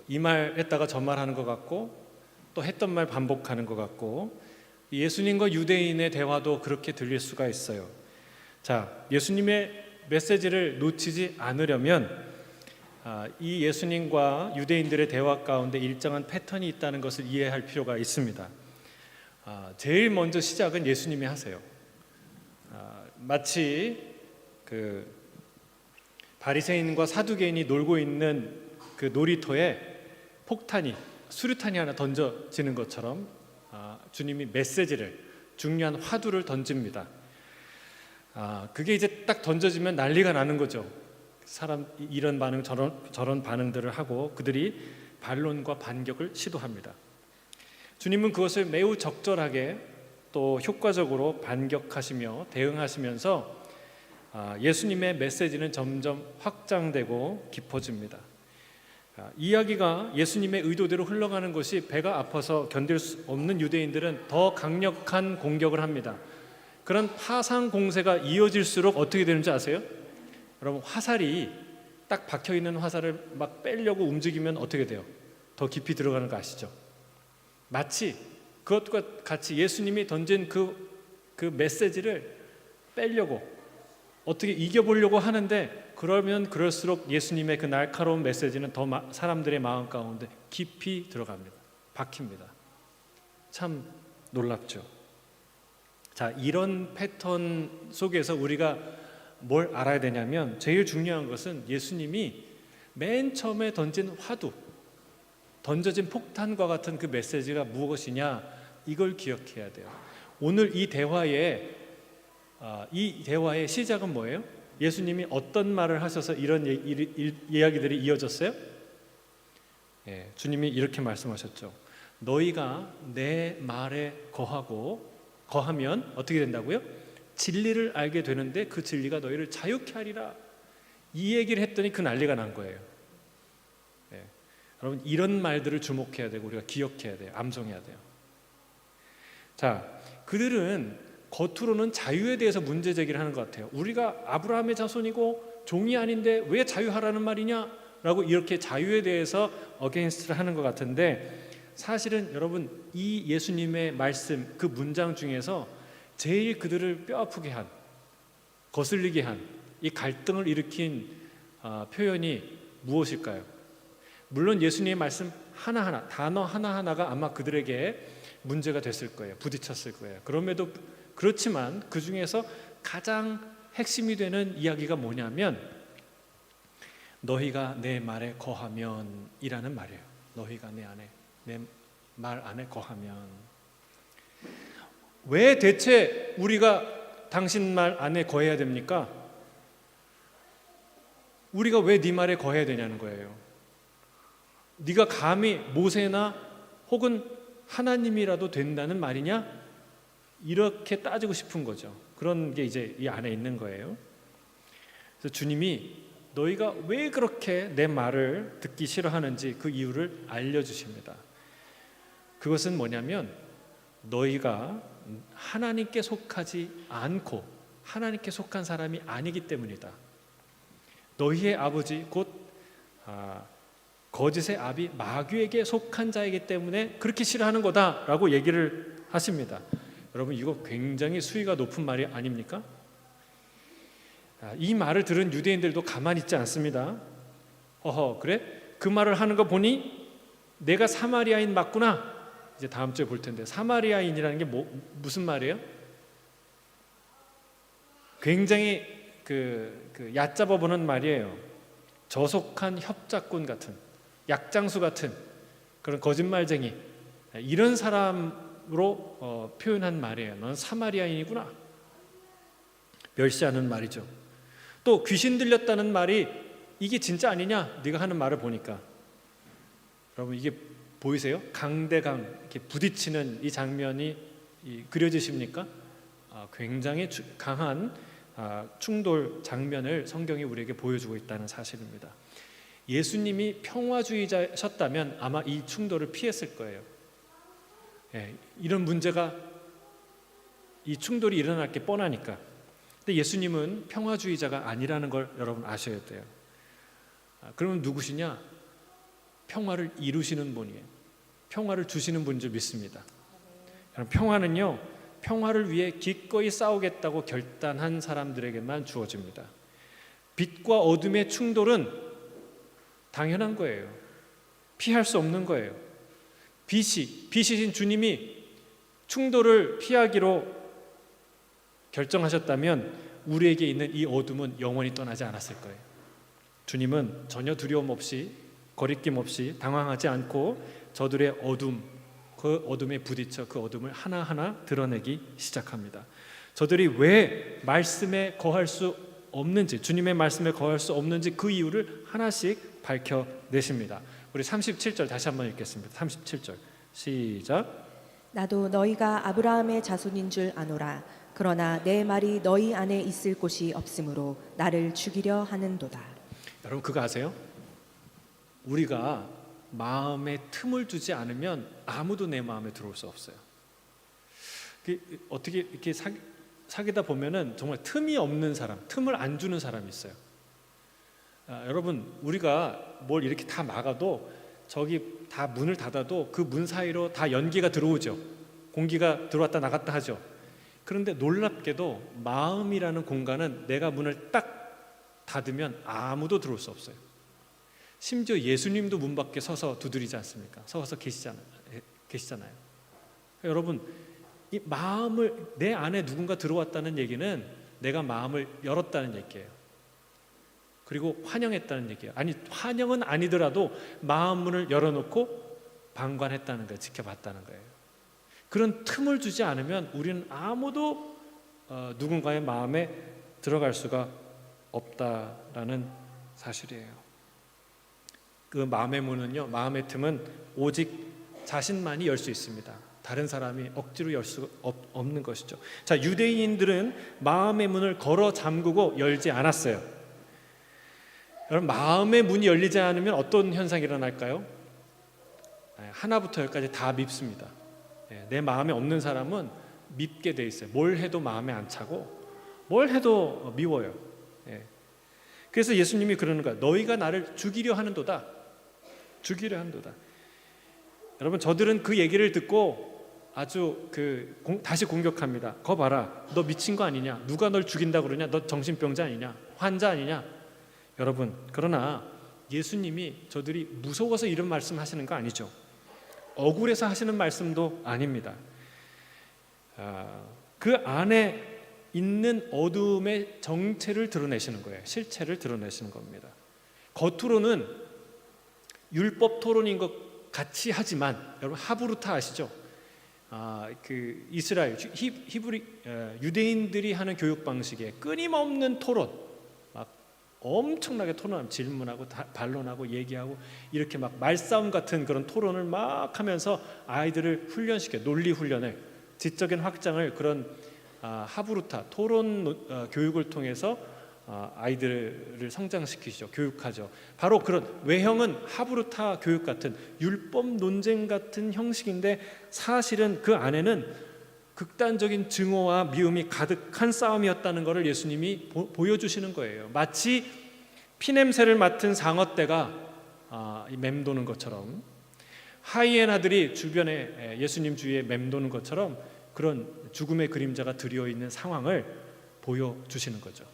이 말 했다가 저 말 하는 것 같고 또 했던 말 반복하는 것 같고 예수님과 유대인의 대화도 그렇게 들릴 수가 있어요. 자, 예수님의 메시지를 놓치지 않으려면 이 예수님과 유대인들의 대화 가운데 일정한 패턴이 있다는 것을 이해할 필요가 있습니다. 제일 먼저 시작은 예수님이 하세요. 마치 그 바리새인과 사두개인이 놀고 있는 그 놀이터에 수류탄이 하나 던져지는 것처럼 주님이 메시지를, 중요한 화두를 던집니다. 그게 이제 딱 던져지면 난리가 나는 거죠. 사람 이런 반응 저런 반응들을 하고 그들이 반론과 반격을 시도합니다. 주님은 그것을 매우 적절하게 또 효과적으로 반격하시며 대응하시면서 예수님의 메시지는 점점 확장되고 깊어집니다. 이야기가 예수님의 의도대로 흘러가는 것이 배가 아파서 견딜 수 없는 유대인들은 더 강력한 공격을 합니다. 그런 파상 공세가 이어질수록 어떻게 되는지 아세요? 여러분, 화살이 딱 박혀있는 화살을 막 빼려고 움직이면 어떻게 돼요? 더 깊이 들어가는 거 아시죠? 마치 그것과 같이 예수님이 던진 그 메시지를 빼려고 어떻게 이겨보려고 하는데, 그러면 그럴수록 예수님의 그 날카로운 메시지는 더 사람들의 마음 가운데 깊이 들어갑니다. 박힙니다. 참 놀랍죠. 자, 이런 패턴 속에서 우리가 뭘 알아야 되냐면, 제일 중요한 것은 예수님이 맨 처음에 던진 화두, 던져진 폭탄과 같은 그 메시지가 무엇이냐, 이걸 기억해야 돼요. 오늘 이 대화의 시작은 뭐예요? 예수님이 어떤 말을 하셔서 이런 이야기들이 이어졌어요? 주님이 이렇게 말씀하셨죠. 너희가 내 말에 거하면 어떻게 된다고요? 진리를 알게 되는데 그 진리가 너희를 자유케 하리라. 이 얘기를 했더니 그 난리가 난 거예요. 여러분, 이런 말들을 주목해야 되고 우리가 기억해야 돼요. 암송해야 돼요. 자, 그들은 겉으로는 자유에 대해서 문제 제기를 하는 것 같아요. 우리가 아브라함의 자손이고 종이 아닌데 왜 자유하라는 말이냐? 라고 이렇게 자유에 대해서 어게인스트를 하는 것 같은데, 사실은 여러분, 이 예수님의 말씀, 그 문장 중에서 제일 그들을 뼈아프게 한, 거슬리게 한, 이 갈등을 일으킨 표현이 무엇일까요? 물론 예수님의 말씀 하나하나, 단어 하나하나가 아마 그들에게 문제가 됐을 거예요. 부딪혔을 거예요. 그렇지만 그 중에서 가장 핵심이 되는 이야기가 뭐냐면, 너희가 내 말에 거하면 이라는 말이에요. 너희가 내 말 안에 거하면. 왜 대체 우리가 당신 말 안에 거해야 됩니까? 우리가 왜 네 말에 거해야 되냐는 거예요. 네가 감히 모세나 혹은 하나님이라도 된다는 말이냐? 이렇게 따지고 싶은 거죠. 그런 게 이제 이 안에 있는 거예요. 그래서 주님이 너희가 왜 그렇게 내 말을 듣기 싫어하는지 그 이유를 알려주십니다. 그것은 뭐냐면, 너희가 하나님께 속하지 않고 하나님께 속한 사람이 아니기 때문이다. 너희의 아버지 곧 거짓의 아비 마귀에게 속한 자이기 때문에 그렇게 싫어하는 거다라고 얘기를 하십니다. 여러분, 이거 굉장히 수위가 높은 말이 아닙니까? 이 말을 들은 유대인들도 가만히 있지 않습니다. 그래? 그 말을 하는 거 보니 내가 사마리아인 맞구나. 이제 다음 주에 볼 텐데, 사마리아인이라는 게 무슨 말이에요? 굉장히 얕잡아 보는 말이에요. 저속한 협작꾼 같은, 약장수 같은 그런 거짓말쟁이, 이런 사람으로 표현한 말이에요. 넌 사마리아인이구나. 멸시하는 말이죠. 또 귀신 들렸다는 말이 이게 진짜 아니냐? 네가 하는 말을 보니까. 여러분, 이게 보이세요? 강대강 이렇게 부딪히는 이 장면이 그려지십니까? 굉장히 강한 충돌 장면을 성경이 우리에게 보여주고 있다는 사실입니다. 예수님이 평화주의자셨다면 아마 이 충돌을 피했을 거예요. 이런 문제가, 이 충돌이 일어날 게 뻔하니까. 근데 예수님은 평화주의자가 아니라는 걸 여러분 아셔야 돼요. 그러면 누구시냐? 평화를 이루시는 분이에요. 평화를 주시는 분인 줄 믿습니다. 여러분, 평화는요, 평화를 위해 기꺼이 싸우겠다고 결단한 사람들에게만 주어집니다. 빛과 어둠의 충돌은 당연한 거예요. 피할 수 없는 거예요. 빛이신 주님이 충돌을 피하기로 결정하셨다면 우리에게 있는 이 어둠은 영원히 떠나지 않았을 거예요. 주님은 전혀 두려움 없이, 거리낌 없이, 당황하지 않고 저들의 어둠, 그 어둠에 부딪혀 그 어둠을 하나하나 드러내기 시작합니다. 저들이 왜 말씀에 거할 수 없는지, 주님의 말씀에 거할 수 없는지 그 이유를 하나씩 밝혀내십니다. 우리 37절 다시 한번 읽겠습니다. 37절 시작. 나도 너희가 아브라함의 자손인 줄 아노라. 그러나 내 말이 너희 안에 있을 곳이 없으므로 나를 죽이려 하는도다. 여러분, 그거 아세요? 우리가 마음에 틈을 주지 않으면 아무도 내 마음에 들어올 수 없어요. 어떻게 이렇게 사귀다 보면은 정말 틈이 없는 사람, 틈을 안 주는 사람이 있어요. 여러분, 우리가 뭘 이렇게 다 막아도, 저기 다 문을 닫아도 그 문 사이로 다 연기가 들어오죠. 공기가 들어왔다 나갔다 하죠. 그런데 놀랍게도 마음이라는 공간은 내가 문을 딱 닫으면 아무도 들어올 수 없어요. 심지어 예수님도 문 밖에 서서 두드리지 않습니까? 서서 계시잖아요. 여러분, 이 마음을, 내 안에 누군가 들어왔다는 얘기는 내가 마음을 열었다는 얘기예요. 그리고 환영했다는 얘기예요. 아니, 환영은 아니더라도 마음 문을 열어놓고 방관했다는 거예요. 지켜봤다는 거예요. 그런 틈을 주지 않으면 우리는 아무도 누군가의 마음에 들어갈 수가 없다라는 사실이에요. 그 마음의 문은요, 마음의 틈은 오직 자신만이 열 수 있습니다. 다른 사람이 억지로 열 수 없는 것이죠. 자, 유대인들은 마음의 문을 걸어 잠그고 열지 않았어요. 여러분, 마음의 문이 열리지 않으면 어떤 현상이 일어날까요? 하나부터 열까지 다 밉습니다. 내 마음에 없는 사람은 밉게 돼 있어요. 뭘 해도 마음에 안 차고 뭘 해도 미워요. 그래서 예수님이 그러는 거야. 너희가 나를 죽이려 하는도다. 죽이려 한도다. 여러분, 저들은 그 얘기를 듣고 아주 다시 공격합니다. 거 봐라, 너 미친 거 아니냐? 누가 널 죽인다고 그러냐? 너 정신병자 아니냐? 환자 아니냐? 여러분, 그러나 예수님이 저들이 무서워서 이런 말씀 하시는 거 아니죠. 억울해서 하시는 말씀도 아닙니다. 그 안에 있는 어둠의 정체를 드러내시는 거예요. 실체를 드러내시는 겁니다. 겉으로는 율법 토론인 것 같이 하지만, 여러분 하브루타 아시죠? 그 이스라엘 히브리 유대인들이 하는 교육 방식에 끊임없는 토론, 막 엄청나게 토론하면 질문하고 반론하고 얘기하고 이렇게 막 말싸움 같은 그런 토론을 막 하면서 아이들을 훈련시켜, 논리 훈련을, 지적인 확장을 그런 하브루타 토론 교육을 통해서 아이들을 성장시키죠. 교육하죠. 바로 그런 외형은 하브루타 교육 같은 율법 논쟁 같은 형식인데 사실은 그 안에는 극단적인 증오와 미움이 가득한 싸움이었다는 것을 예수님이 보여주시는 거예요. 마치 피냄새를 맡은 상어떼가 맴도는 것처럼, 하이에나들이 주변에 예수님 주위에 맴도는 것처럼 그런 죽음의 그림자가 드리어있는 상황을 보여주시는 거죠.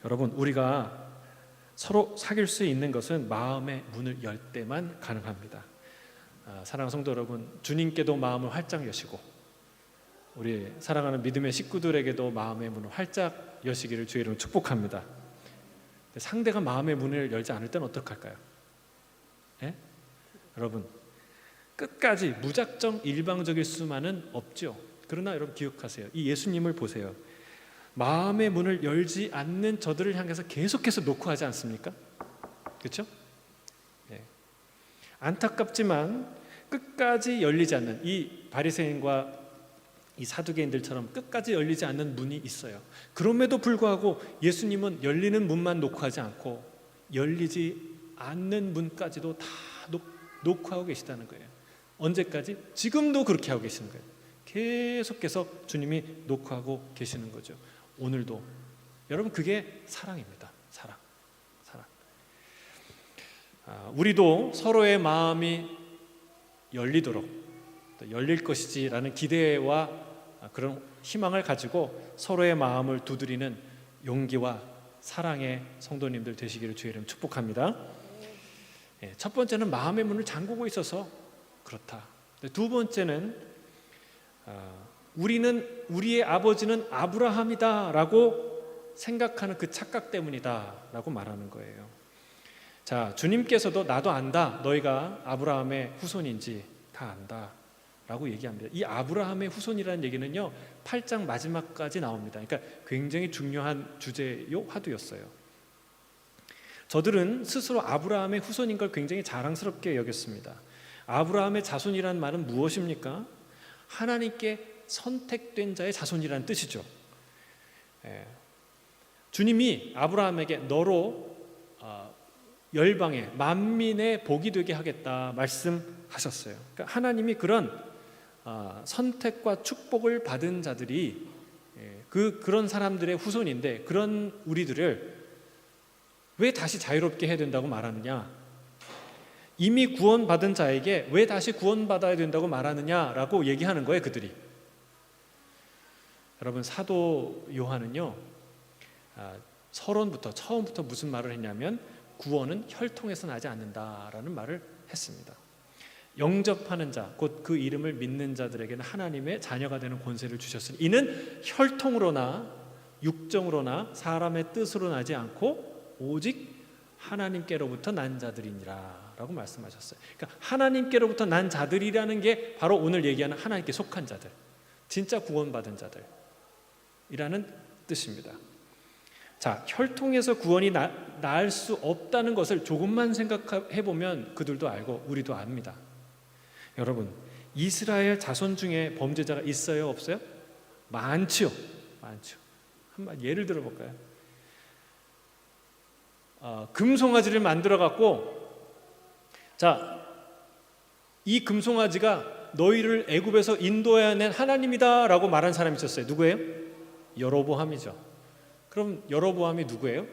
여러분, 우리가 서로 사귈 수 있는 것은 마음의 문을 열 때만 가능합니다. 사랑하는 성도 여러분, 주님께도 마음을 활짝 여시고 우리 사랑하는 믿음의 식구들에게도 마음의 문을 활짝 여시기를 주의 이름으로 축복합니다. 상대가 마음의 문을 열지 않을 때는 어떡할까요? 여러분, 끝까지 무작정 일방적일 수만은 없죠. 그러나 여러분 기억하세요. 이 예수님을 보세요. 마음의 문을 열지 않는 저들을 향해서 계속해서 노크하지 않습니까? 그렇죠? 안타깝지만 끝까지 열리지 않는 이 바리새인과 이 사두개인들처럼 끝까지 열리지 않는 문이 있어요. 그럼에도 불구하고 예수님은 열리는 문만 노크하지 않고 열리지 않는 문까지도 다 노크하고 계시다는 거예요. 언제까지? 지금도 그렇게 하고 계시는 거예요. 계속해서 주님이 노크하고 계시는 거죠. 오늘도. 여러분, 그게 사랑입니다. 사랑. 우리도 서로의 마음이 열리도록 또 열릴 것이지라는 기대와 그런 희망을 가지고 서로의 마음을 두드리는 용기와 사랑의 성도님들 되시기를 주의 이름 축복합니다. 첫 번째는 마음의 문을 잠그고 있어서 그렇다. 두 번째는 우리의 아버지는 아브라함이다라고 생각하는 그 착각 때문이다라고 말하는 거예요. 자, 주님께서도 나도 안다. 너희가 아브라함의 후손인지 다 안다라고 얘기합니다. 이 아브라함의 후손이라는 얘기는요, 8장 마지막까지 나옵니다. 그러니까 굉장히 중요한 주제요, 화두였어요. 저들은 스스로 아브라함의 후손인 걸 굉장히 자랑스럽게 여겼습니다. 아브라함의 자손이라는 말은 무엇입니까? 하나님께 선택된 자의 자손이라는 뜻이죠. 주님이 아브라함에게 너로 열방의 만민의 복이 되게 하겠다 말씀하셨어요. 그러니까 하나님이 그런 선택과 축복을 받은 자들이 그런 사람들의 후손인데, 그런 우리들을 왜 다시 자유롭게 해야 된다고 말하느냐? 이미 구원받은 자에게 왜 다시 구원받아야 된다고 말하느냐라고 얘기하는 거예요, 그들이. 여러분, 사도 요한은요, 서론부터 처음부터 무슨 말을 했냐면 구원은 혈통에서 나지 않는다라는 말을 했습니다. 영접하는 자, 곧 그 이름을 믿는 자들에게는 하나님의 자녀가 되는 권세를 주셨으니 이는 혈통으로나 육정으로나 사람의 뜻으로 나지 않고 오직 하나님께로부터 난 자들이니라 라고 말씀하셨어요. 그러니까 하나님께로부터 난 자들이라는 게 바로 오늘 얘기하는 하나님께 속한 자들, 진짜 구원받은 자들이라는 뜻입니다. 자, 혈통에서 구원이 나을 수 없다는 것을 조금만 생각해보면 그들도 알고 우리도 압니다. 여러분, 이스라엘 자손 중에 범죄자가 있어요, 없어요? 많죠. 한번 예를 들어볼까요? 금송아지를 만들어 갖고, 자, 이 금송아지가 너희를 애굽에서 인도해낸 하나님이다 라고 말한 사람이 있었어요. 누구예요? 여로보암이죠. 그럼 여로보암이 누구예요?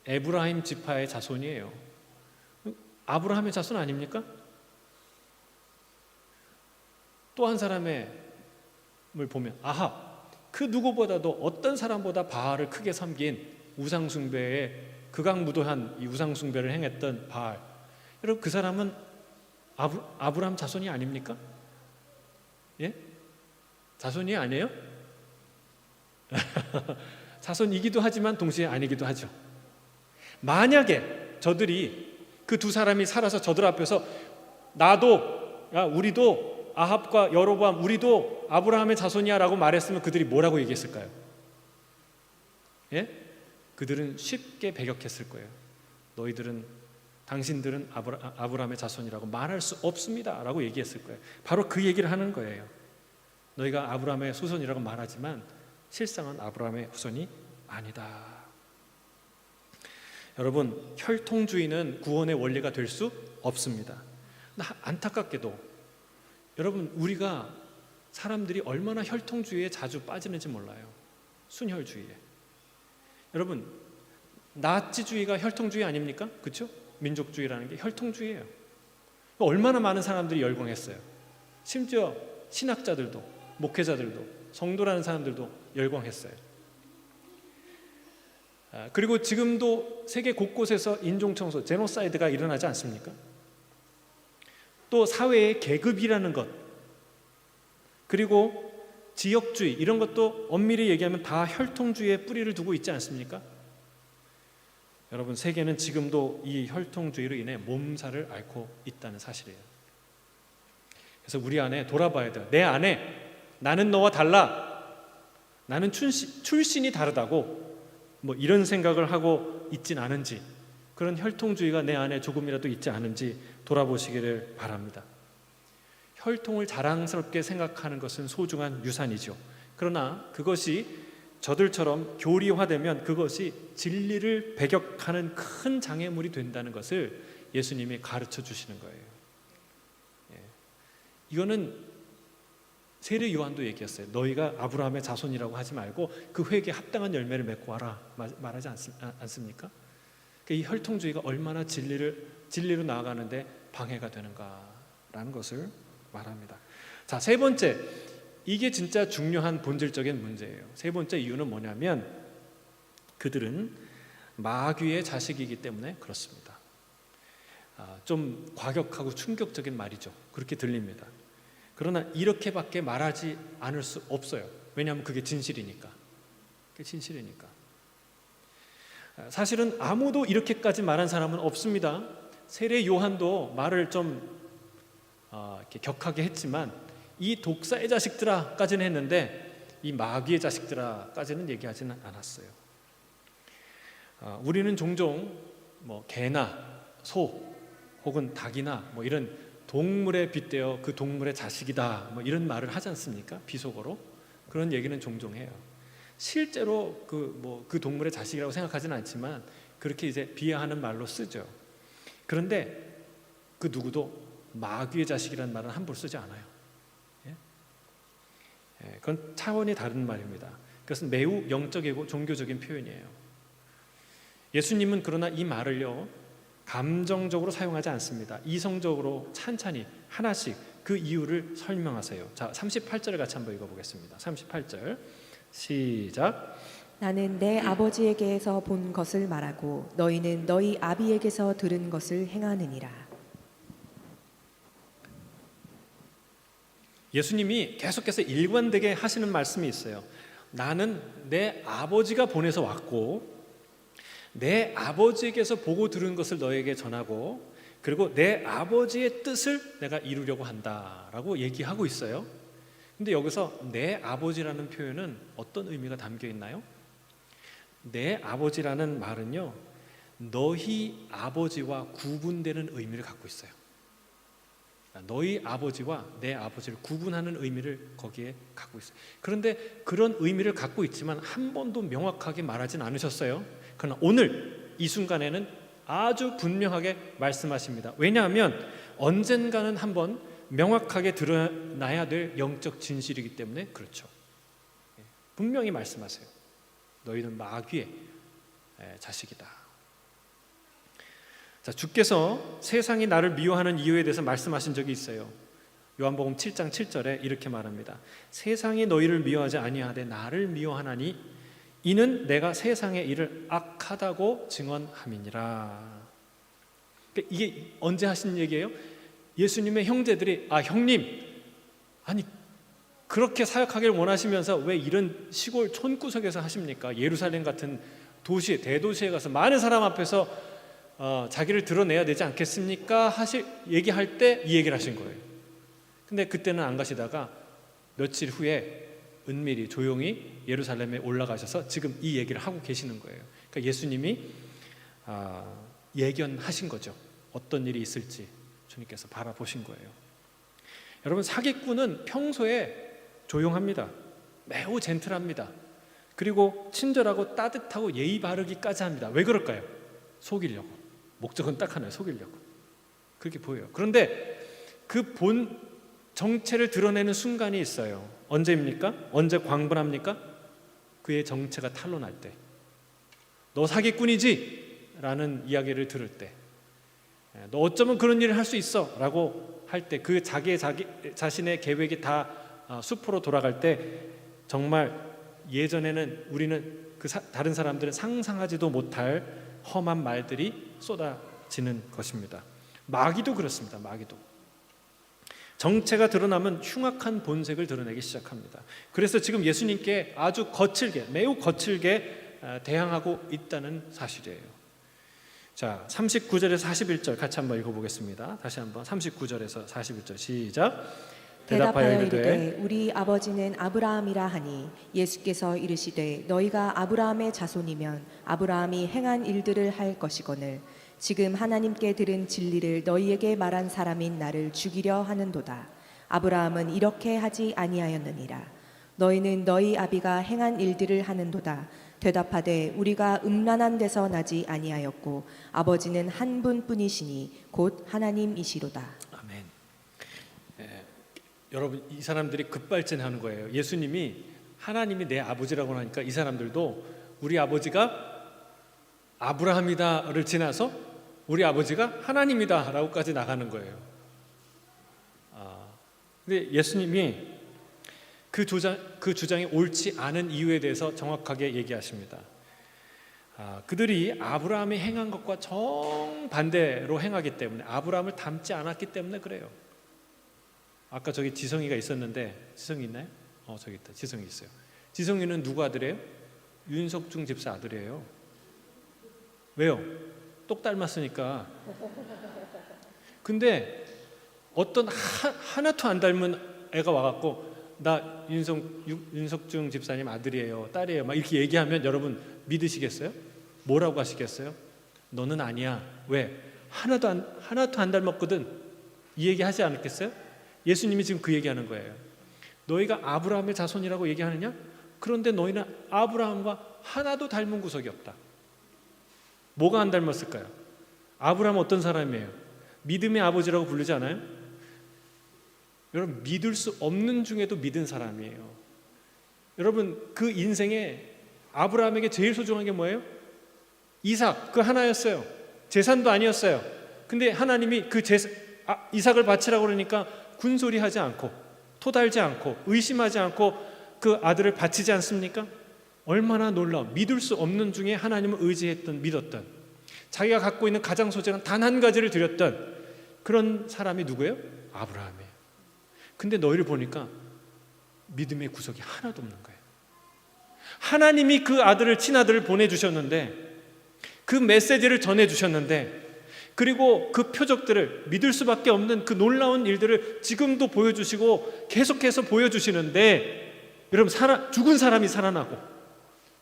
에브라임 지파의 자손이에요. 아브라함의 자손 아닙니까? 또 한 사람을 보면 아합, 그 누구보다도 어떤 사람보다 바알을 크게 섬긴 우상숭배에 극악무도한 이 우상숭배를 행했던 바알. 여러분, 그 사람은 아브라함 자손이 아닙니까? 예? 자손이 아니에요? 자손이기도 하지만 동시에 아니기도 하죠. 만약에 저들이, 그 두 사람이 살아서 저들 앞에서 나도, 우리도 아합과 여로보암 우리도 아브라함의 자손이야 라고 말했으면 그들이 뭐라고 얘기했을까요? 예? 그들은 쉽게 배격했을 거예요. 당신들은 아브라함의 자손이라고 말할 수 없습니다 라고 얘기했을 거예요. 바로 그 얘기를 하는 거예요. 너희가 아브라함의 후손이라고 말하지만 실상은 아브라함의 후손이 아니다. 여러분, 혈통주의는 구원의 원리가 될 수 없습니다. 안타깝게도 여러분, 우리가 사람들이 얼마나 혈통주의에 자주 빠지는지 몰라요. 순혈주의에. 여러분, 나치주의가 혈통주의 아닙니까? 그렇죠? 민족주의라는 게 혈통주의예요. 얼마나 많은 사람들이 열광했어요. 심지어 신학자들도, 목회자들도, 성도라는 사람들도 열광했어요. 그리고 지금도 세계 곳곳에서 인종청소, 제노사이드가 일어나지 않습니까? 또 사회의 계급이라는 것, 그리고 지역주의, 이런 것도 엄밀히 얘기하면 다 혈통주의에 뿌리를 두고 있지 않습니까? 여러분, 세계는 지금도 이 혈통주의로 인해 몸살을 앓고 있다는 사실이에요. 그래서 우리 안에 돌아봐야 돼요. 내 안에 나는 너와 달라, 나는 출신이 다르다고 뭐 이런 생각을 하고 있진 않은지, 그런 혈통주의가 내 안에 조금이라도 있지 않은지 돌아보시기를 바랍니다. 혈통을 자랑스럽게 생각하는 것은 소중한 유산이죠. 그러나 그것이 저들처럼 교리화되면 그것이 진리를 배격하는 큰 장애물이 된다는 것을 예수님이 가르쳐 주시는 거예요. 이거는 세례 요한도 얘기했어요. 너희가 아브라함의 자손이라고 하지 말고 그 회개에 합당한 열매를 맺고 와라 말하지 않습니까? 이 혈통주의가 얼마나 진리를 진리로 나아가는데 방해가 되는가라는 것을 말합니다. 자, 세 번째, 이게 진짜 중요한 본질적인 문제예요. 세 번째 이유는 뭐냐면 그들은 마귀의 자식이기 때문에 그렇습니다. 좀 과격하고 충격적인 말이죠. 그렇게 들립니다. 그러나 이렇게밖에 말하지 않을 수 없어요. 왜냐하면 그게 진실이니까. 그게 진실이니까. 사실은 아무도 이렇게까지 말한 사람은 없습니다. 세례 요한도 말을 좀 이렇게 격하게 했지만 이 독사의 자식들아까지는 했는데 이 마귀의 자식들아까지는 얘기하지는 않았어요. 우리는 종종 뭐 개나 소 혹은 닭이나 뭐 이런 동물에 빗대어 그 동물의 자식이다 뭐 이런 말을 하지 않습니까? 비속어로 그런 얘기는 종종 해요. 실제로 그 동물의 자식이라고 생각하지는 않지만 그렇게 이제 비하하는 말로 쓰죠. 그런데 그 누구도 마귀의 자식이라는 말은 함부로 쓰지 않아요. 그건 차원이 다른 말입니다. 그것은 매우 영적이고 종교적인 표현이에요. 예수님은 그러나 이 말을요 감정적으로 사용하지 않습니다. 이성적으로 찬찬히 하나씩 그 이유를 설명하세요. 자, 38절을 같이 한번 읽어보겠습니다. 38절 시작. 나는 내 아버지에게서 본 것을 말하고 너희는 너희 아비에게서 들은 것을 행하느니라. 예수님이 계속해서 일관되게 하시는 말씀이 있어요. 나는 내 아버지가 보내서 왔고 내 아버지에게서 보고 들은 것을 너에게 전하고 그리고 내 아버지의 뜻을 내가 이루려고 한다라고 얘기하고 있어요. 근데 여기서 내 아버지라는 표현은 어떤 의미가 담겨 있나요? 내 아버지라는 말은요 너희 아버지와 구분되는 의미를 갖고 있어요. 너희 아버지와 내 아버지를 구분하는 의미를 거기에 갖고 있어요. 그런데 그런 의미를 갖고 있지만 한 번도 명확하게 말하진 않으셨어요. 그러나 오늘 이 순간에는 아주 분명하게 말씀하십니다. 왜냐하면 언젠가는 한번 명확하게 드러나야 될 영적 진실이기 때문에 그렇죠. 분명히 말씀하세요. 너희는 마귀의 자식이다. 자, 주께서 세상이 나를 미워하는 이유에 대해서 말씀하신 적이 있어요. 요한복음 7장 7절에 이렇게 말합니다. 세상이 너희를 미워하지 아니하되 나를 미워하나니 이는 내가 세상의 일을 악하다고 증언함이니라. 그러니까 이게 언제 하신 얘기예요? 예수님의 형제들이 형님 아니 그렇게 사역하기를 원하시면서 왜 이런 시골 촌구석에서 하십니까? 예루살렘 같은 도시 대도시에 가서 많은 사람 앞에서 자기를 드러내야 되지 않겠습니까? 얘기할 때 이 얘기를 하신 거예요. 근데 그때는 안 가시다가 며칠 후에 은밀히 조용히 예루살렘에 올라가셔서 지금 이 얘기를 하고 계시는 거예요. 그러니까 예수님이 예견하신 거죠. 어떤 일이 있을지 주님께서 바라보신 거예요. 여러분, 사기꾼은 평소에 조용합니다. 매우 젠틀합니다. 그리고 친절하고 따뜻하고 예의 바르기까지 합니다. 왜 그럴까요? 속이려고. 목적은 딱 하나예요. 속이려고. 그렇게 보여요. 그런데 그 본 정체를 드러내는 순간이 있어요. 언제입니까? 언제 광분합니까? 그의 정체가 탄로날 때. 너 사기꾼이지? 라는 이야기를 들을 때. 너 어쩌면 그런 일을 할 수 있어? 라고 할 때 그 자신의 계획이 다 수포로 돌아갈 때 정말 예전에는 우리는 다른 사람들은 상상하지도 못할 험한 말들이 쏟아지는 것입니다. 마귀도 그렇습니다. 마귀도. 정체가 드러나면 흉악한 본색을 드러내기 시작합니다. 그래서 지금 예수님께 아주 거칠게, 매우 거칠게 대항하고 있다는 사실이에요. 자, 39절에서 41절 같이 한번 읽어보겠습니다. 다시 한번 39절에서 41절 시작. 대답하여 이르되 우리 아버지는 아브라함이라 하니 예수께서 이르시되 너희가 아브라함의 자손이면 아브라함이 행한 일들을 할 것이거늘 지금 하나님께 들은 진리를 너희에게 말한 사람인 나를 죽이려 하는도다. 아브라함은 이렇게 하지 아니하였느니라. 너희는 너희 아비가 행한 일들을 하는도다. 대답하되 우리가 음란한 데서 나지 아니하였고 아버지는 한 분뿐이시니 곧 하나님이시로다. 아멘. 여러분, 이 사람들이 급발진하는 거예요. 예수님이 하나님이 내 아버지라고 하니까 이 사람들도 우리 아버지가 아브라함이다를 지나서 우리 아버지가 하나님이다라고까지 나가는 거예요. 근데 예수님이 그 주장이 옳지 않은 이유에 대해서 정확하게 얘기하십니다. 그들이 아브라함이 행한 것과 정반대로 행하기 때문에, 아브라함을 닮지 않았기 때문에 그래요. 아까 저기 지성이가 있었는데, 지성이 있나요? 저기 있다. 지성이 있어요. 지성이는 누구 아들이에요? 윤석중 집사 아들이에요. 왜요? 똑 닮았으니까. 근데 어떤 하나도 안 닮은 애가 와갖고 나 윤석중 집사님 아들이에요, 딸이에요 막 이렇게 얘기하면 여러분 믿으시겠어요? 뭐라고 하시겠어요? 너는 아니야. 왜? 하나도 안 닮았거든. 이 얘기 하지 않았겠어요? 예수님이 지금 그 얘기하는 거예요. 너희가 아브라함의 자손이라고 얘기하느냐? 그런데 너희는 아브라함과 하나도 닮은 구석이 없다. 뭐가 안 닮았을까요? 아브라함은 어떤 사람이에요? 믿음의 아버지라고 부르지 않아요? 여러분, 믿을 수 없는 중에도 믿은 사람이에요. 여러분, 그 인생에 아브라함에게 제일 소중한 게 뭐예요? 이삭, 그 하나였어요. 재산도 아니었어요. 근데 하나님이 이삭을 바치라고 그러니까 군소리하지 않고, 토달지 않고, 의심하지 않고 그 아들을 바치지 않습니까? 얼마나 놀라워. 믿을 수 없는 중에 하나님을 의지했던, 믿었던, 자기가 갖고 있는 가장 소중한 단 한 가지를 드렸던 그런 사람이 누구예요? 아브라함이에요. 근데 너희를 보니까 믿음의 구석이 하나도 없는 거예요. 하나님이 그 아들을, 친아들을 보내주셨는데, 그 메시지를 전해주셨는데, 그리고 그 표적들을, 믿을 수밖에 없는 그 놀라운 일들을 지금도 보여주시고 계속해서 보여주시는데, 여러분, 죽은 사람이 살아나고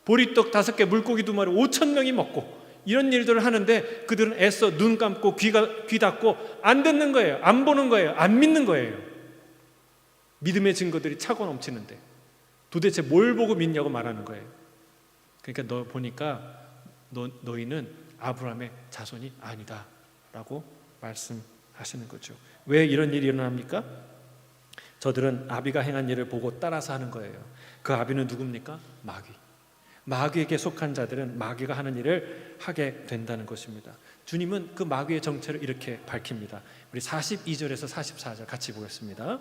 보리떡 5개, 물고기 2마리 5,000명이 먹고 이런 일들을 하는데 그들은 애써 눈 감고 귀 닫고 안 듣는 거예요. 안 보는 거예요. 안 믿는 거예요. 믿음의 증거들이 차고 넘치는데 도대체 뭘 보고 믿냐고 말하는 거예요. 그러니까 너 보니까 너희는 아브라함의 자손이 아니다 라고 말씀하시는 거죠. 왜 이런 일이 일어납니까? 저들은 아비가 행한 일을 보고 따라서 하는 거예요. 그 아비는 누굽니까? 마귀에게 속한 자들은 마귀가 하는 일을 하게 된다는 것입니다. 주님은 그 마귀의 정체를 이렇게 밝힙니다. 우리 42절에서 44절 같이 보겠습니다.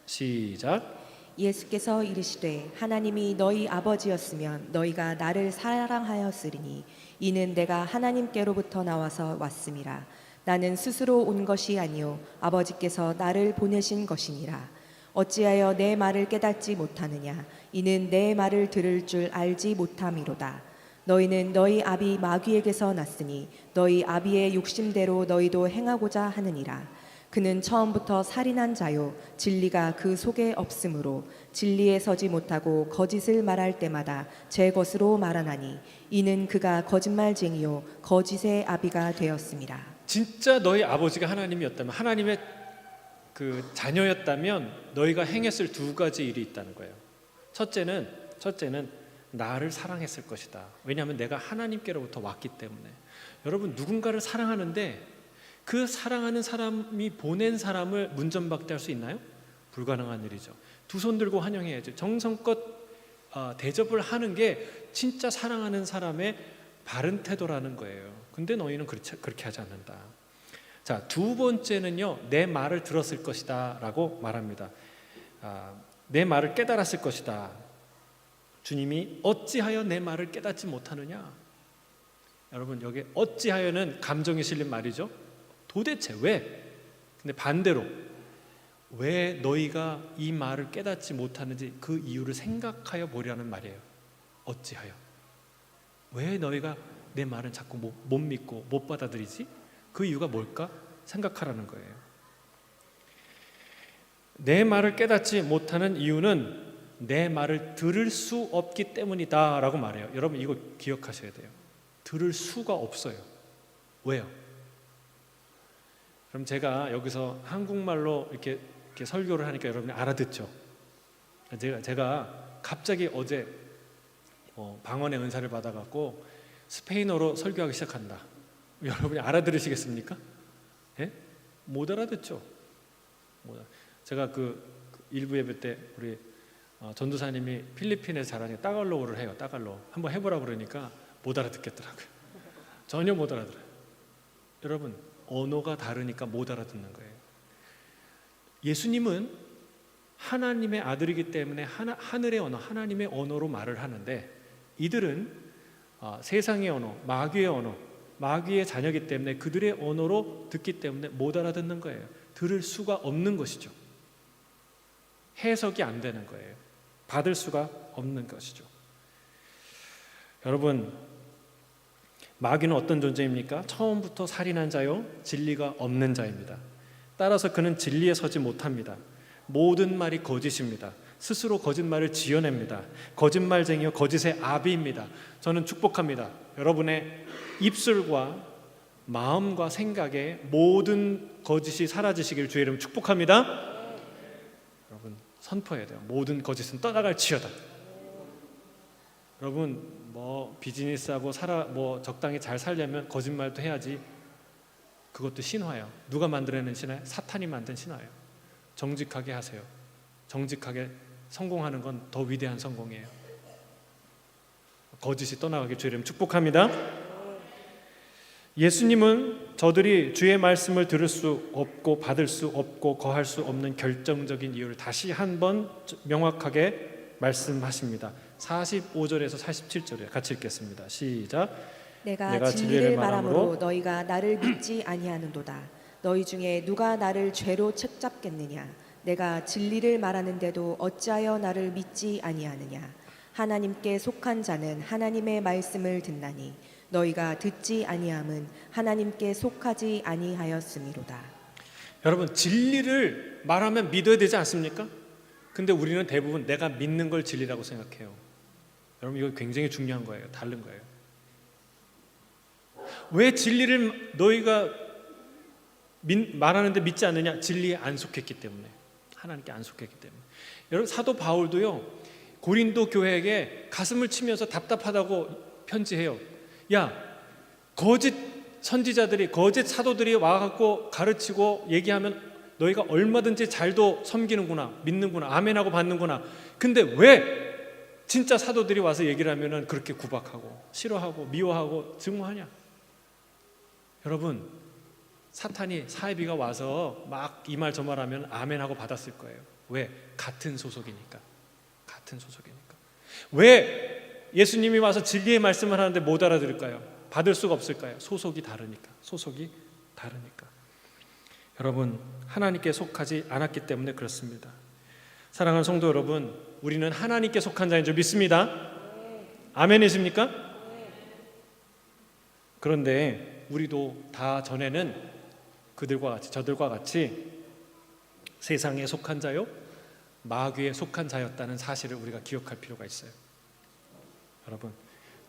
시작. 예수께서 이르시되 하나님이 너희 아버지였으면 너희가 나를 사랑하였으리니 이는 내가 하나님께로부터 나와서 왔음이라. 나는 스스로 온 것이 아니요 아버지께서 나를 보내신 것이니라. 어찌하여 내 말을 깨닫지 못하느냐? 이는 내 말을 들을 줄 알지 못함이로다. 너희는 너희 아비 마귀에게서 났으니 너희 아비의 욕심대로 너희도 행하고자 하느니라. 그는 처음부터 살인한 자요 진리가 그 속에 없으므로 진리에 서지 못하고 거짓을 말할 때마다 제 것으로 말하나니 이는 그가 거짓말쟁이요 거짓의 아비가 되었습니다. 진짜 너희 아버지가 하나님이었다면, 하나님의 그 자녀였다면 너희가 행했을 2가지 일이 있다는 거예요. 첫째는 나를 사랑했을 것이다. 왜냐하면 내가 하나님께로부터 왔기 때문에. 여러분, 누군가를 사랑하는데 그 사랑하는 사람이 보낸 사람을 문전박대할 수 있나요? 불가능한 일이죠. 2 손 들고 환영해야죠. 정성껏 대접을 하는 게 진짜 사랑하는 사람의 바른 태도라는 거예요. 근데 너희는 그렇게 하지 않는다. 자, 2번째는요, 내 말을 들었을 것이다 라고 말합니다. 내 말을 깨달았을 것이다. 주님이 어찌하여 내 말을 깨닫지 못하느냐? 여러분, 여기 어찌하여는 감정이 실린 말이죠. 도대체 왜? 근데 반대로 왜 너희가 이 말을 깨닫지 못하는지 그 이유를 생각하여 보려는 말이에요. 어찌하여? 왜 너희가 내 말은 자꾸 못 믿고 못 받아들이지? 그 이유가 뭘까? 생각하라는 거예요. 내 말을 깨닫지 못하는 이유는 내 말을 들을 수 없기 때문이다 라고 말해요. 여러분, 이거 기억하셔야 돼요. 들을 수가 없어요. 왜요? 그럼 제가 여기서 한국말로 이렇게 설교를 하니까 여러분이 알아듣죠. 제가 갑자기 어제 방언의 은사를 받아갖고 스페인어로 설교하기 시작한다. 여러분이 알아들으시겠습니까? 예? 못 알아듣죠. 제가 그 일부 예배 때 우리 전도사님이 필리핀에서 잘하니까 따갈로그를 해요. 따갈로 한번 해보라고 그러니까 못 알아듣겠더라고요. 전혀 못 알아들어요. 여러분, 언어가 다르니까 못 알아듣는 거예요. 예수님은 하나님의 아들이기 때문에 하늘의 언어, 하나님의 언어로 말을 하는데, 이들은 세상의 언어, 마귀의 언어, 마귀의 자녀이기 때문에 그들의 언어로 듣기 때문에 못 알아듣는 거예요. 들을 수가 없는 것이죠. 해석이 안 되는 거예요. 받을 수가 없는 것이죠. 여러분, 마귀는 어떤 존재입니까? 처음부터 살인한 자요, 진리가 없는 자입니다. 따라서 그는 진리에 서지 못합니다. 모든 말이 거짓입니다. 스스로 거짓말을 지어냅니다. 거짓말쟁이요, 거짓의 아비입니다. 저는 축복합니다. 여러분의 입술과 마음과 생각에 모든 거짓이 사라지시길 주의 이름 축복합니다. 여러분, 선포해야 돼요. 모든 거짓은 떠나갈지어다. 여러분, 비즈니스하고 적당히 잘 살려면 거짓말도 해야지. 그것도 신화예요. 누가 만들어낸 신화예요? 사탄이 만든 신화예요. 정직하게 하세요. 정직하게 성공하는 건 더 위대한 성공이에요. 거짓이 떠나가길 주의 이름 축복합니다. 예수님은 저들이 주의 말씀을 들을 수 없고 받을 수 없고 거할 수 없는 결정적인 이유를 다시 한번 명확하게 말씀하십니다. 45절에서 47절에 같이 읽겠습니다. 시작. 내가 진리를 말함으로 너희가 나를 믿지 아니하는도다. 너희 중에 누가 나를 죄로 책잡겠느냐? 내가 진리를 말하는데도 어찌하여 나를 믿지 아니하느냐? 하나님께 속한 자는 하나님의 말씀을 듣나니 너희가 듣지 아니함은 하나님께 속하지 아니하였음이로다. 여러분, 진리를 말하면 믿어야 되지 않습니까? 근데 우리는 대부분 내가 믿는 걸 진리라고 생각해요. 여러분, 이거 굉장히 중요한 거예요. 다른 거예요. 왜 진리를 너희가 말하는데 믿지 않느냐? 진리에 안 속했기 때문에, 하나님께 안 속했기 때문에. 여러분, 사도 바울도요, 고린도 교회에게 가슴을 치면서 답답하다고 편지해요. 야, 거짓 선지자들이, 거짓 사도들이 와갖고 가르치고 얘기하면 너희가 얼마든지 잘도 섬기는구나, 믿는구나, 아멘하고 받는구나. 근데 왜 진짜 사도들이 와서 얘기를 하면은 그렇게 구박하고 싫어하고 미워하고 증오하냐? 여러분, 사탄이 사이비가 와서 막 이 말 저 말 하면 아멘하고 받았을 거예요. 왜? 같은 소속이니까. 같은 소속이니까. 왜 예수님이 와서 진리의 말씀을 하는데 못 알아들을까요? 받을 수가 없을까요? 소속이 다르니까. 소속이 다르니까. 여러분, 하나님께 속하지 않았기 때문에 그렇습니다. 사랑하는 성도 여러분, 우리는 하나님께 속한 자인 줄 믿습니다. 아멘이십니까? 그런데 우리도 다 전에는 그들과 같이, 저들과 같이 세상에 속한 자요, 마귀에 속한 자였다는 사실을 우리가 기억할 필요가 있어요. 여러분,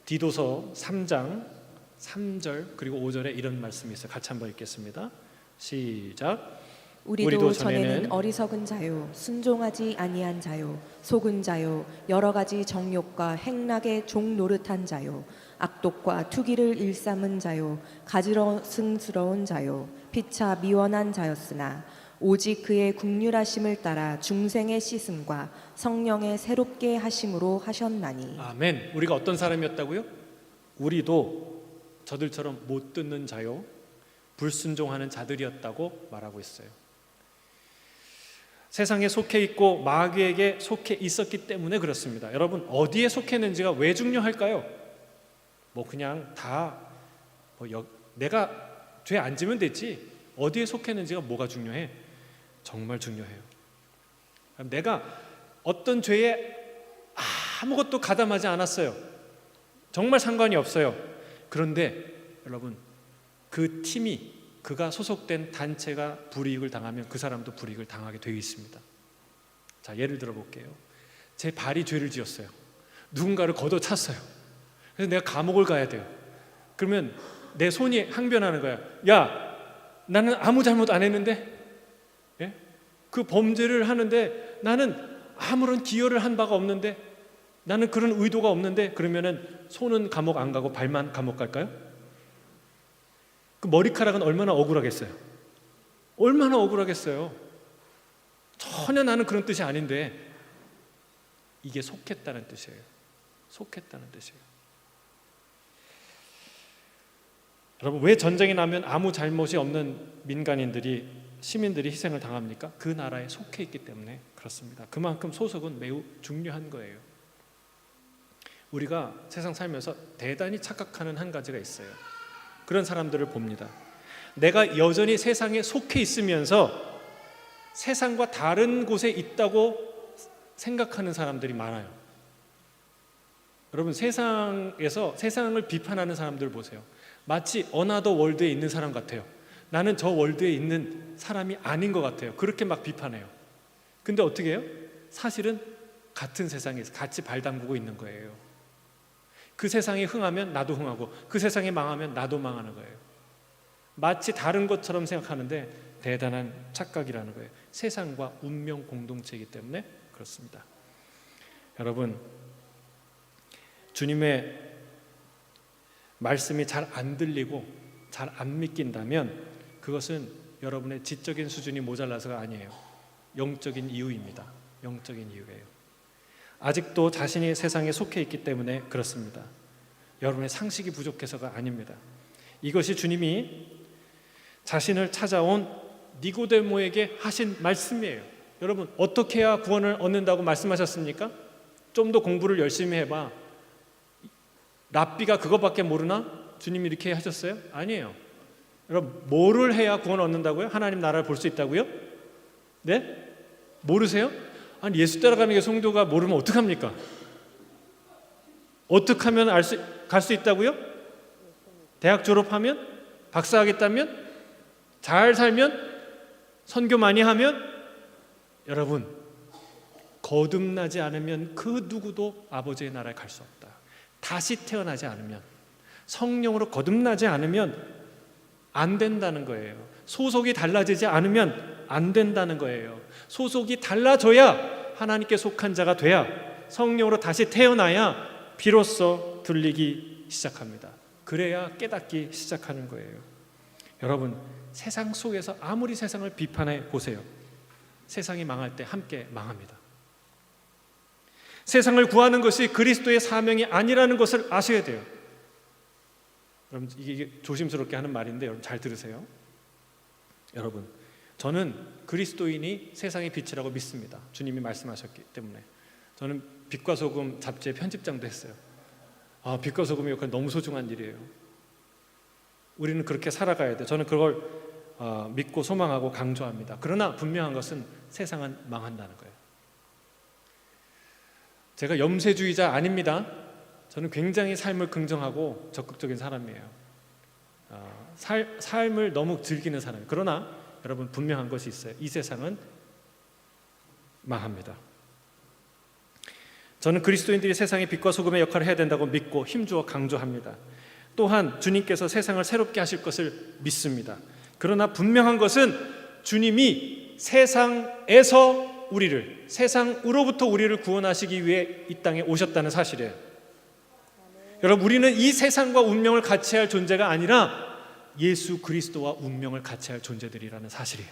디도서 3장 3절 그리고 5절에 이런 말씀이 있어요. 같이 한번 읽겠습니다. 시작. 우리도 전에는 어리석은 자요, 순종하지 아니한 자요, 속은 자요, 여러 가지 정욕과 행락의 종 노릇한 자요, 악독과 투기를 일삼은 자요, 가증스러운 자요, 피차 미원한 자였으나 오직 그의 긍휼하심을 따라 중생의 씻음과 성령의 새롭게 하심으로 하셨나니. 아멘. 우리가 어떤 사람이었다고요? 우리도 저들처럼 못 듣는 자요, 불순종하는 자들이었다고 말하고 있어요. 세상에 속해 있고 마귀에게 속해 있었기 때문에 그렇습니다. 여러분, 어디에 속했는지가 왜 중요할까요? 그냥 다 내가 죄 안 지면 됐지, 어디에 속했는지가 뭐가 중요해? 정말 중요해요. 내가 어떤 죄에 아무것도 가담하지 않았어요. 정말 상관이 없어요. 그런데 여러분, 그 팀이, 그가 소속된 단체가 불이익을 당하면 그 사람도 불이익을 당하게 되어 있습니다. 자, 예를 들어 볼게요. 제 발이 죄를 지었어요. 누군가를 걷어찼어요. 그래서 내가 감옥을 가야 돼요. 그러면 내 손이 항변하는 거야. 야, 나는 아무 잘못 안 했는데, 예? 그 범죄를 하는데 나는 아무런 기여를 한 바가 없는데, 나는 그런 의도가 없는데, 그러면은 손은 감옥 안 가고 발만 감옥 갈까요? 그 머리카락은 얼마나 억울하겠어요? 얼마나 억울하겠어요? 전혀 나는 그런 뜻이 아닌데, 이게 속했다는 뜻이에요. 속했다는 뜻이에요. 여러분, 왜 전쟁이 나면 아무 잘못이 없는 시민들이 희생을 당합니까? 그 나라에 속해 있기 때문에 그렇습니다. 그만큼 소속은 매우 중요한 거예요. 우리가 세상 살면서 대단히 착각하는 한 가지가 있어요. 그런 사람들을 봅니다. 내가 여전히 세상에 속해 있으면서 세상과 다른 곳에 있다고 생각하는 사람들이 많아요. 여러분, 세상에서 세상을 비판하는 사람들 보세요. 마치 어나더 월드에 있는 사람 같아요. 나는 저 월드에 있는 사람이 아닌 것 같아요. 그렇게 막 비판해요. 근데 어떻게 해요? 사실은 같은 세상에서 같이 발 담그고 있는 거예요. 그 세상이 흥하면 나도 흥하고 그 세상이 망하면 나도 망하는 거예요. 마치 다른 것처럼 생각하는데 대단한 착각이라는 거예요. 세상과 운명 공동체이기 때문에 그렇습니다. 여러분, 주님의 말씀이 잘 안 들리고 잘 안 믿긴다면 그것은 여러분의 지적인 수준이 모자라서가 아니에요. 영적인 이유입니다. 영적인 이유예요. 아직도 자신이 세상에 속해 있기 때문에 그렇습니다. 여러분의 상식이 부족해서가 아닙니다. 이것이 주님이 자신을 찾아온 니고데모에게 하신 말씀이에요. 여러분, 어떻게 해야 구원을 얻는다고 말씀하셨습니까? 좀 더 공부를 열심히 해봐. 랍비가 그것밖에 모르나? 주님이 이렇게 하셨어요? 아니에요. 여러분, 뭐를 해야 구원을 얻는다고요? 하나님 나라를 볼 수 있다고요? 네? 모르세요? 아니, 예수 따라가는 게 성도가 모르면 어떡합니까? 어떻게 하면 갈 수 있다고요? 대학 졸업하면? 박사하겠다면? 잘 살면? 선교 많이 하면? 여러분, 거듭나지 않으면 그 누구도 아버지의 나라에 갈 수 없다. 다시 태어나지 않으면, 성령으로 거듭나지 않으면 안 된다는 거예요. 소속이 달라지지 않으면 안 된다는 거예요. 소속이 달라져야 하나님께 속한 자가 돼야, 성령으로 다시 태어나야 비로소 들리기 시작합니다. 그래야 깨닫기 시작하는 거예요. 여러분, 세상 속에서 아무리 세상을 비판해 보세요. 세상이 망할 때 함께 망합니다. 세상을 구하는 것이 그리스도의 사명이 아니라는 것을 아셔야 돼요. 여러분, 이게 조심스럽게 하는 말인데 여러분 잘 들으세요. 여러분, 저는 그리스도인이 세상의 빛이라고 믿습니다. 주님이 말씀하셨기 때문에. 저는 빛과 소금 잡지의 편집장도 했어요. 빛과 소금의 역할은 너무 소중한 일이에요. 우리는 그렇게 살아가야 돼요. 저는 그걸 믿고 소망하고 강조합니다. 그러나 분명한 것은 세상은 망한다는 거예요. 제가 염세주의자 아닙니다. 저는 굉장히 삶을 긍정하고 적극적인 사람이에요. 삶을 너무 즐기는 사람이에요. 그러나 여러분, 분명한 것이 있어요. 이 세상은 망합니다. 저는 그리스도인들이 세상의 빛과 소금의 역할을 해야 된다고 믿고 힘주어 강조합니다. 또한 주님께서 세상을 새롭게 하실 것을 믿습니다. 그러나 분명한 것은 주님이 세상으로부터 우리를 구원하시기 위해 이 땅에 오셨다는 사실이에요. 여러분, 우리는 이 세상과 운명을 같이 할 존재가 아니라 예수 그리스도와 운명을 같이 할 존재들이라는 사실이에요.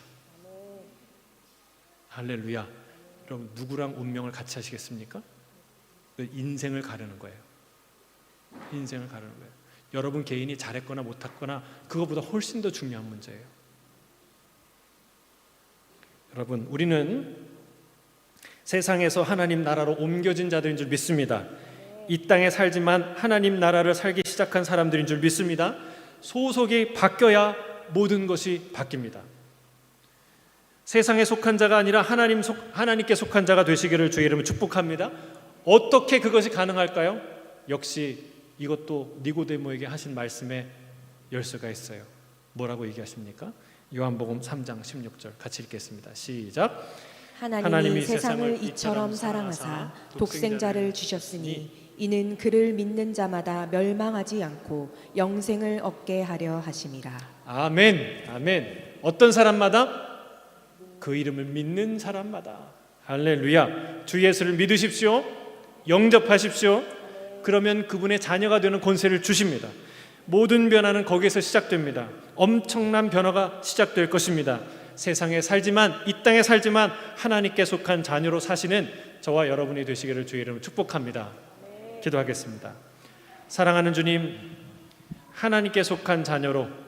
할렐루야. 여러분, 누구랑 운명을 같이 하시겠습니까? 인생을 가르는 거예요. 인생을 가르는 거예요. 여러분 개인이 잘했거나 못했거나 그거보다 훨씬 더 중요한 문제예요. 여러분, 우리는 세상에서 하나님 나라로 옮겨진 자들인 줄 믿습니다. 이 땅에 살지만 하나님 나라를 살기 시작한 사람들인 줄 믿습니다. 소속이 바뀌어야 모든 것이 바뀝니다. 세상에 속한 자가 아니라 하나님께 속한 자가 되시기를 주의 이름으로 축복합니다. 어떻게 그것이 가능할까요? 역시 이것도 니고데모에게 하신 말씀에 열쇠가 있어요. 뭐라고 얘기하십니까? 요한복음 3장 16절 같이 읽겠습니다. 시작. 하나님이 세상을 이처럼 사랑하사 독생자를 주셨으니 이는 그를 믿는 자마다 멸망하지 않고 영생을 얻게 하려 하심이라. 아멘. 아멘. 어떤 사람마다? 그 이름을 믿는 사람마다. 할렐루야. 주 예수를 믿으십시오. 영접하십시오. 그러면 그분의 자녀가 되는 권세를 주십니다. 모든 변화는 거기에서 시작됩니다. 엄청난 변화가 시작될 것입니다. 세상에 살지만, 이 땅에 살지만 하나님께 속한 자녀로 사시는 저와 여러분이 되시기를 주의 이름으로 축복합니다. 기도하겠습니다. 사랑하는 주님, 하나님께 속한 자녀로